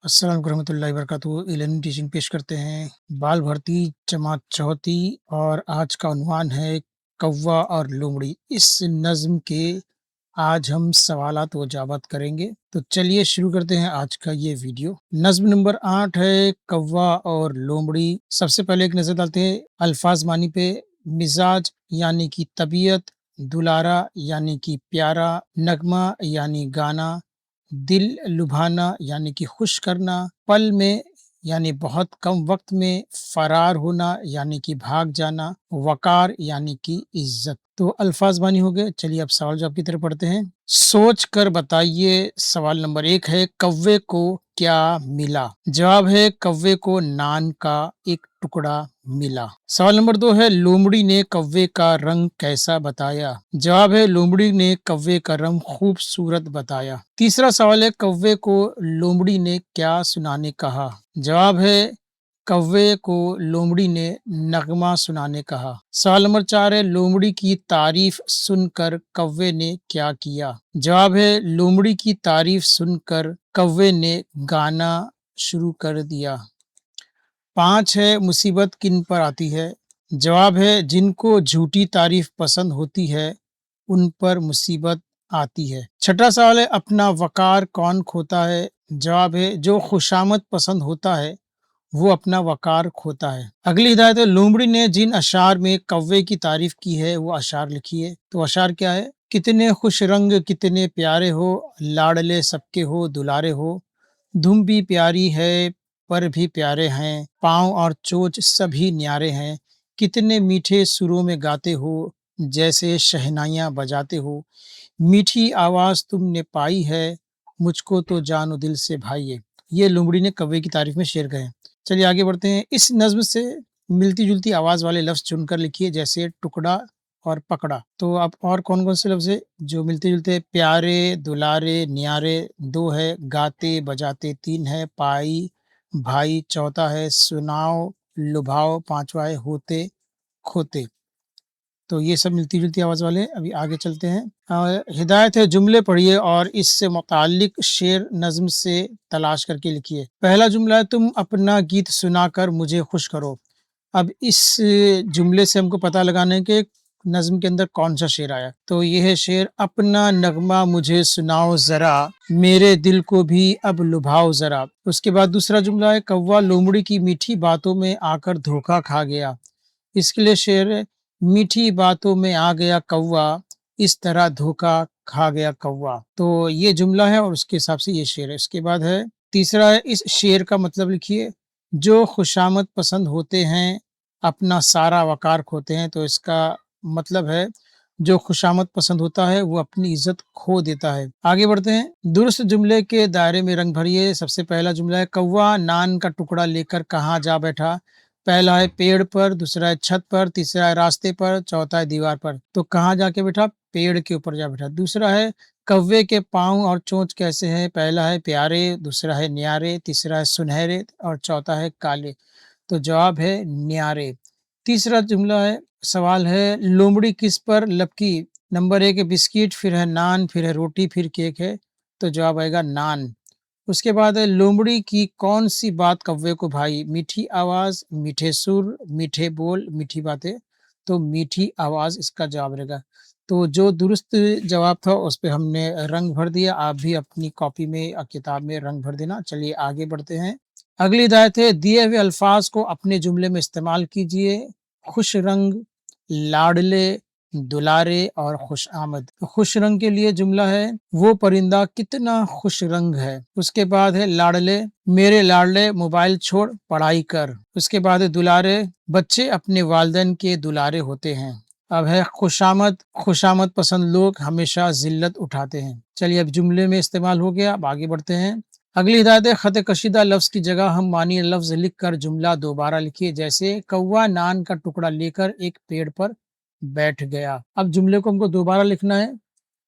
अस्सलाम रहमतुल्लाहि वबरकातुहू। Learning teaching पेश करते हैं बाल भर्ती जमात चौथी और आज का उन्वान है कौवा और लोमड़ी। इस नज़्म के आज हम सवालात व इजाबत करेंगे। तो चलिए शुरू करते हैं आज का ये वीडियो। नज़्म नंबर 8 है कौवा और लोमड़ी। सबसे पहले एक नज़र डालते हैं अल्फाज मानी पे। मिजाज यानी कि तबीयत, दुलारा यानी कि प्यारा, नगमा यानी गाना, दिल लुभाना यानी कि खुश करना, पल में यानी बहुत कम वक्त में, फरार होना यानी कि भाग जाना, वकार यानी कि इज्जत। तो अल्फाज मानी हो गए। चलिए अब सवाल जवाब की तरफ पढ़ते हैं। सोच कर बताइए। सवाल नंबर 1 है कौवे को क्या मिला? जवाब है कौवे को नान का एक टुकड़ा मिला। सवाल नंबर 2 है लोमड़ी ने कौवे का रंग कैसा बताया? जवाब है लोमड़ी ने कौवे का रंग खूबसूरत बताया। तीसरा सवाल है कौवे को लोमड़ी ने क्या सुनाने कहा? जवाब है कौवे को लोमड़ी ने नगमा सुनाने कहा। सवाल नंबर 4 है लोमड़ी की तारीफ सुनकर कौवे ने क्या किया? जवाब है लोमड़ी की तारीफ सुनकर कौवे ने गाना शुरू कर दिया। 5 है मुसीबत किन पर आती है? जवाब है जिनको झूठी तारीफ पसंद होती है उन पर मुसीबत आती है। छठा सवाल है अपना वकार कौन खोता है? जवाब है जो खुशामद पसंद होता है वो अपना वकार खोता है। अगली हिदायत है लोमड़ी ने जिन अशार में कौवे की तारीफ की है वो अशार लिखिए। तो अशार क्या है? कितने खुश रंग कितने प्यारे हो, लाडले सबके हो दुलारे हो, धुम भी प्यारी है पर भी प्यारे हैं, पाँव और चोंच सभी न्यारे हैं, कितने मीठे सुरों में गाते हो जैसे शहनाइयाँ बजाते हो, मीठी आवाज़ तुमने पाई है, मुझको तो जानो दिल से भाई है। ये लोमड़ी ने कौवे की तारीफ में शेर कहे। चलिए आगे बढ़ते हैं। इस नज़्म से मिलती-जुलती आवाज़ वाले लफ्ज़ चुनकर लिखिए जैसे टुकड़ा और पकड़ा। तो अब और कौन-कौन से लफ्ज़ है जो मिलते-जुलते हैं? प्यारे, दुलारे, न्यारे 2 है, गाते, बजाते 3 है, पाई, भाई चौथा है, सुनाओ, लुभाओ पाँचवा है, होते, खोते। तो ये सब मिलती-जुलती आवाज़ वाले हैं। अभी आगे चलते हैं। हिदायत है जुमले पढ़िए और इससे मुताल्लिक़ शेर नज़्म से तलाश करके लिखिए। पहला जुमला है तुम अपना गीत सुनाकर मुझे खुश करो। अब इस जुमले से हमको पता लगाना है कि नज़्म के अंदर कौन-सा शेर आया। तो ये है शेर अपना नगमा मुझे सुनाओ ज़रा, मेरे दिल को भी अब लुभाओ ज़रा। उसके बाद दूसरा जुमला है कौवा लोमड़ी की मीठी बातों में आकर धोखा खा गया। इसके लिए शेर है मीठी बातों में आ गया कौवा, इस तरह धोखा खा गया कौवा। तो ये जुमला है और उसके हिसाब से ये शेर है। इसके बाद है तीसरा है इस शेर का मतलब लिखिए। जो खुशामद पसंद होते हैं अपना सारा वकार खोते हैं। तो इसका मतलब है जो खुशामद पसंद होता है वो अपनी इज्जत खो देता है। आगे बढ़ते हैं। दुरुस्त जुमले के दायरे में रंग भरिए। सबसे पहला जुमला है कौवा नान का टुकड़ा लेकर कहाँ जा बैठा? पहला है पेड़ पर, दूसरा है छत पर, तीसरा है रास्ते पर, चौथा है दीवार पर। तो कहाँ जाके बैठा? पेड़ के ऊपर जा बैठा। दूसरा है कौवे के पाँव और चोंच कैसे हैं? पहला है प्यारे, दूसरा है न्यारे, तीसरा है सुनहरे और चौथा है काले। तो जवाब है न्यारे। तीसरा जुमला है सवाल है लोमड़ी किस पर लपकी? नंबर 1 है बिस्किट, फिर है नान, फिर है रोटी, फिर केक है। तो जवाब आएगा नान। उसके बाद है लोमड़ी की कौन-सी बात कौवे को भाई? मीठी आवाज़, मीठे सुर, मीठे बोल, मीठी बातें। तो मीठी आवाज़ इसका जवाब रहेगा। तो जो दुरुस्त जवाब था उस पे हमने रंग भर दिया। आप भी अपनी कॉपी में किताब में रंग भर देना। चलिए आगे बढ़ते हैं। अगली हिदायत है दिए हुए अल्फाज को अपने जुमले में इस्तेमाल कीजिए। खुश रंग, लाडले, दुलारे और खुशामद। तो खुश रंग के लिए जुमला है वो परिंदा कितना खुश रंग है। उसके बाद है लाडले, मेरे लाडले मोबाइल छोड़ पढ़ाई कर। उसके बाद है दुलारे, बच्चे अपने वालिदैन के दुलारे होते हैं। अब है खुशामद, खुशामद पसंद लोग हमेशा जिल्लत उठाते हैं। चलिए अब जुमले में इस्तेमाल हो गया। अब आगे बढ़ते हैं। अगली हिदायत है खत कशीदा लफ्ज़ की जगह हम मानी लफ्ज़ लिखकर जुमला दोबारा लिखिए जैसे कौवा नान का टुकड़ा लेकर एक पेड़ पर बैठ गया। अब जुमले को हमको दोबारा लिखना है।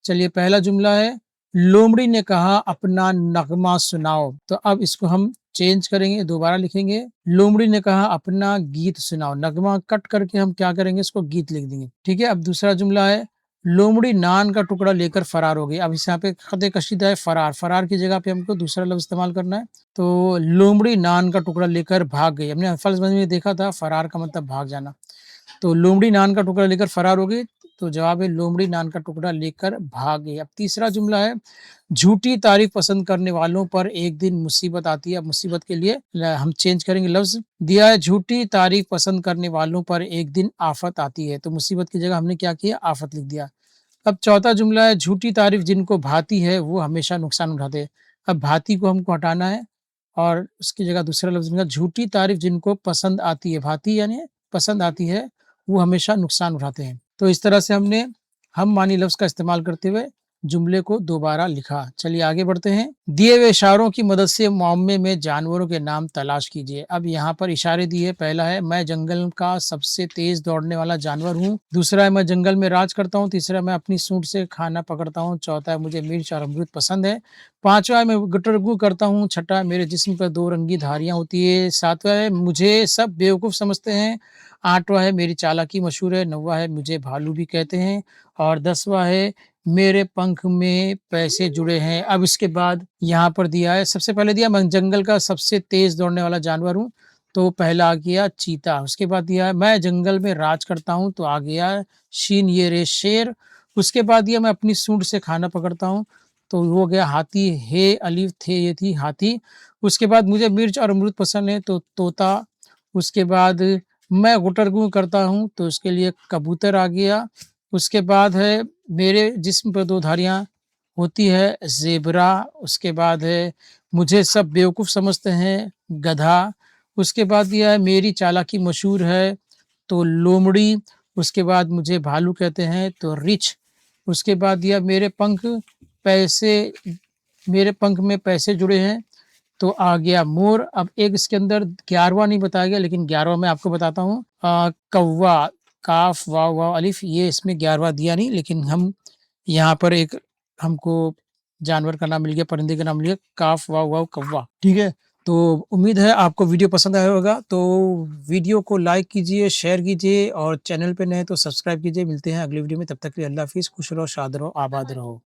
चलिए पहला जुमला है लोमड़ी ने कहा अपना नगमा सुनाओ। तो अब इसको हम चेंज करेंगे, दोबारा लिखेंगे। लोमड़ी ने कहा अपना गीत सुनाओ। नगमा कट करके हम क्या करेंगे इसको गीत लिख देंगे। ठीक है। अब दूसरा जुमला है लोमड़ी नान का टुकड़ा लेकर फरार हो गई। अब इस यहाँ पे खत कशीदा है फरार, फरार की जगह पे हमको दूसरा लफ्ज़ इस्तेमाल करना है। तो लोमड़ी नान का टुकड़ा लेकर भाग गई। हमने अल्फ़ाज़ में देखा था फरार का मतलब भाग जाना। तो लोमड़ी नान का टुकड़ा लेकर फरार हो गई, तो जवाब है लोमड़ी नान का टुकड़ा लेकर भाग गई। अब तीसरा जुमला है, झूठी तारीफ़ पसंद करने वालों पर एक दिन मुसीबत आती है। अब मुसीबत के लिए हम चेंज करेंगे लफ्ज़, दिया है झूठी तारीफ़ पसंद करने वालों पर एक दिन आफ़त आती है, तो मुसीबत की जगह हमने क्या किया, आफ़त लिख दिया। अब चौथा जुमला है, झूठी तारीफ़ जिनको भाती है वो हमेशा नुकसान उठाते हैं। अब भाती को हमको हटाना है और उसकी जगह दूसरा लफ्ज़ लिखा, झूठी तारीफ़ जिनको पसंद आती है, भाती यानी पसंद आती है, वो हमेशा नुकसान उठाते हैं। तो इस तरह से हमने हम मानी लफ्ज़ का इस्तेमाल करते हुए जुमले को दोबारा लिखा। चलिए आगे बढ़ते हैं। दिए हुए इशारों की मदद से मुआवमे में जानवरों के नाम तलाश कीजिए। अब यहाँ पर इशारे दिए, पहला है मैं जंगल का सबसे तेज दौड़ने वाला जानवर हूँ, दूसरा है मैं जंगल में राज करता हूँ, तीसरा मैं अपनी सूंड से खाना पकड़ता हूँ, चौथा है मुझे मिर्च और अमरूद पसंद है, पांचवा है मैं गुटरगू करता हूँ, छठा है मेरे जिस्म पर दो रंगी धारियां होती है, सातवां है मुझे सब बेवकूफ़ समझते हैं, आठवां है मेरी चालाकी मशहूर है, नौवां है मुझे भालू भी कहते हैं और 10वां है मेरे पंख में पैसे जुड़े हैं। अब इसके बाद यहाँ पर दिया है, सबसे पहले दिया मैं जंगल का सबसे तेज दौड़ने वाला जानवर हूँ, तो पहला आ गया चीता। उसके बाद दिया है मैं जंगल में राज करता हूँ, तो आ गया शीन ये रे शेर। उसके बाद दिया मैं अपनी सूंड से खाना पकड़ता हूँ, तो वो हो गया हाथी, हे अलिफ थे ये थी हाथी। उसके बाद मुझे मिर्च और अमरूद पसंद है, तो तोता। उसके बाद मैं गुटरगू करता हूँ, तो उसके लिए कबूतर आ गया। उसके बाद है मेरे जिस्म पर दो धारियाँ होती है, ज़ेबरा। उसके बाद है मुझे सब बेवकूफ़ समझते हैं, गधा। उसके बाद दिया है मेरी चालाकी मशहूर है, तो लोमड़ी। उसके बाद मुझे भालू कहते हैं, तो रिछ। उसके बाद दिया पैसे मेरे पंख में पैसे जुड़े हैं, तो आ गया मोर। अब एक इसके अंदर 11वां नहीं बताया गया, लेकिन 11वां मैं आपको बताता हूँ। कौवा, काफ वाव वाव अलिफ, ये इसमें 11वां दिया नहीं, लेकिन हम यहाँ पर एक हमको जानवर का नाम मिल गया, परिंदे का नाम मिल गया, काफ वाव वाव कौवा। ठीक है, तो उम्मीद है आपको वीडियो पसंद आया होगा। तो वीडियो को लाइक कीजिए, शेयर कीजिए और चैनल पे नए तो सब्सक्राइब कीजिए। मिलते हैं अगली वीडियो में, तब तक के लिए अल्लाह हाफिज़, खुश रहो, शाद रहो, आबाद रहो।